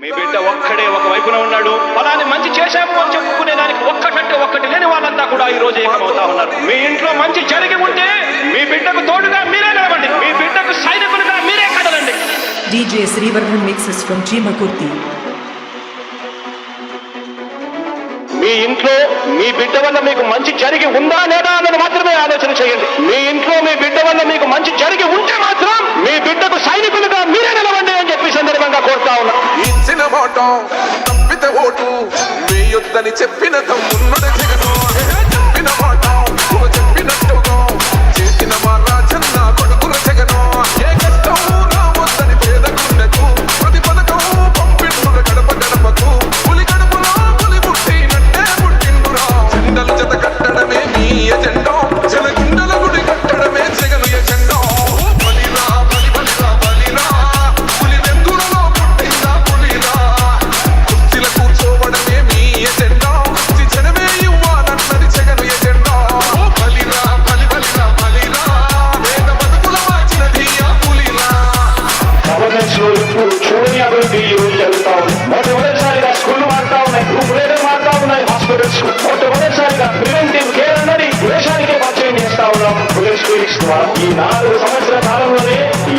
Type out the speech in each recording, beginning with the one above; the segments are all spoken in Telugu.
మీ బిడ్డ ఒక్కడే ఒక వైపున ఉన్నాడు. ఫలాన్ని మంచి చేశాము అని చెప్పుకునే దానికి ఒక్కటంటే ఒక్కటి లేని వాళ్ళంతా కూడా ఈ రోజు ఏకమవుతా ఉన్నారు. మీ ఇంట్లో మంచి జరిగి ఉంటే మీ బిడ్డకు తోడుగా మీరే నిలవండి. మీ బిడ్డకు సైనికులుగా మీరే కదలండి. DJ Srivarman mixes from Chimakurti. మీ ఇంట్లో మీ బిడ్డ వల్ల మీకు మంచి జరిగి ఉందా లేదా అన్నది మాత్రమే ఆలోచన చేయండి. మీ ఇంట్లో మీ బిడ్డ వల్ల మీకు మంచి జరిగి ఉంటే మాత్రం మీ బిడ్డకు సైనికులుగా మీరే నిలవండి అని చెప్పి సందర్భంగా కోరుతా ఉన్నా. ఇచ్చిన మాట తప్పితే ఓటు మీ యుద్ధని చెప్పిన తమ్మున్నది జగను. చెప్పిన మాట చెప్పినట్టుగా చేసిన మా రాజన్న కొడుకుల జగను. ఏ కష్టం రావద్దని పేదకుండకు ప్రతి పథకం పంపిండుల గడప గడపకు. పులి గడపలో పులి పుట్టినట్టే పుట్టిండురా. జెండలు జత కట్టడమే మీ ఎజెండా. జనగుండల గుడి కట్టడమే జగను ఎజెండా. బలిరా బలి బలిరా బలిరా పులి వెందులలో పుట్టిందా పులిరా. కుర్చీల కూర్చోవడమే మీ ఎజెండా. జనమే ఇవ్వాలన్నది జగను ఎజెండా. బలిరా బలి బలిరా బలిరా వేద బతుకుల మార్చినది ఆ పులిరా. చూడని అభివృద్ధి ఈ రోజు జరుగుతా ఉంది. మొట్టమొదటిసారిగా స్కూళ్లు మారుతా ఉన్నాయి, గ్రూప్ లీడర్ మారుతా ఉన్నాయి, హాస్పిటల్స్ మొట్టమొదటిసారిగా ప్రివెంటివ్ కేర్ అన్నది దేశానికే పరిచయం చేస్తా ఉన్నాం పోలీస్ క్లినిక్స్ ద్వారా. ఈ 4 సంవత్సరాల కాలంలోనే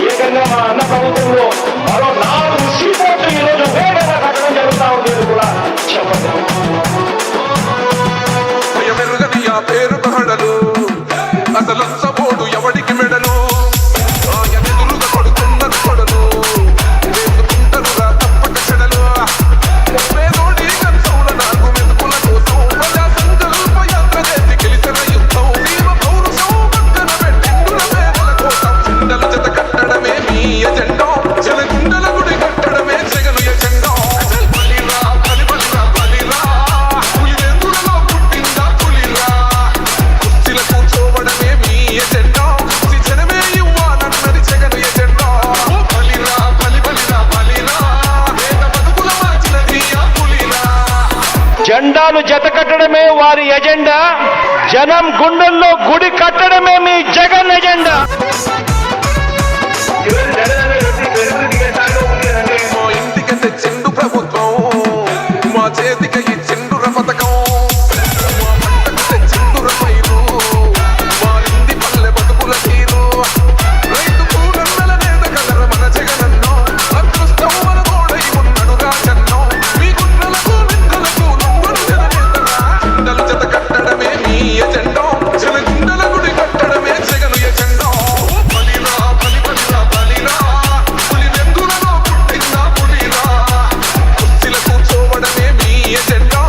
ఏకంగా మా అన్న ప్రభుత్వంలో మరో 4 సీపోర్ట్లు ఈ రోజు వేగంగా కట్టడం జరుగుతా ఉంది. కూడా చెప్పండి. భయమెరుగని ఆ పేరు తహడలు అసలు సపోడు ఎవడికి మెడలు. ఆయన ఎదురుగా కొడుతున్నారు కొడలు వేసుకుంటారుగా తప్పక చెడలు. పేదోడి కంచౌల 4 మెతుకుల కోసం ప్రజా సంకల్ప యాత్ర చేసి గెలిచిన యుద్ధం. జీవ పౌరుషం పక్కన పెట్టిండుల పేదల కోసం. జెండలు జత కట్టడమే మీ ఎజెండా. జనగుండల గుడి కట్టడమే జగను ఎజెండా. బలిరా బలి బలిరా బలిరా పులి వెందులలో పుట్టిందా పులిరా. కుర్చీల కూర్చోవడమే మీ ఎజెండా. జనమే ఇవ్వాలన్నది జగను ఎజెండా. బలిరా బలి బలిరా బలిరా వేద బతుకుల మార్చినది ఆ పులిరా. జెండాలు జత కట్టడమే వారి ఎజెండా. జనం గుండెల్లో గుడి కట్టడమే మీ జగన్ ఎజెండా. మా ఇంటికి తెచ్చిండు ప్రభుత్వం. మా చేతికి ఇచ్చిండు పథకం. మా పంటకు తెచ్చిండు పైరు. మా ఇంటి పల్లె బతుకుల తీరు. రైతు కూరన్నల నేత కలర మన జగనన్నో. అదృష్టం మన తోడై ఉన్నడు రాజన్నో. మీ గుండెలకు నిందలకు నవ్వడు జననేతరా. జెండలు జత కట్టడమే మీ ఎజెండా. జనగుండల గుడి కట్టడమే జగను ఎజెండా. బలిరా బలి బలిరా బలిరా పులి వెందులలో పుట్టిందా పులిరా. కుర్చీల కూర్చోవడమే మీ ఎజెండా.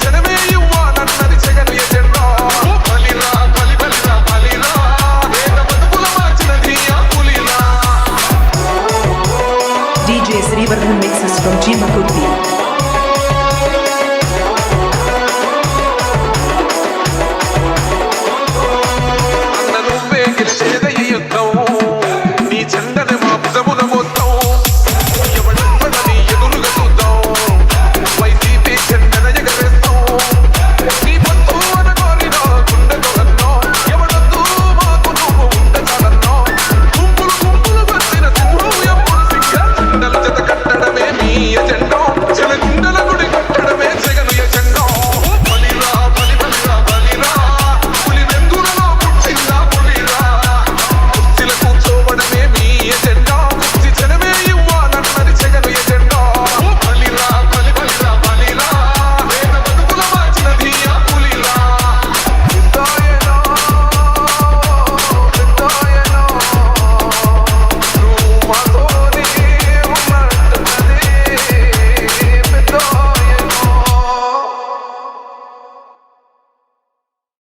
జనమే ఇవ్వాలన్నది జగను ఎజెండా. బలిరా బలి బలిరా బలిరా వేద బతుకుల మార్చినది ఆ పులిరా. DJ Srivarman mixes from Chimakurti.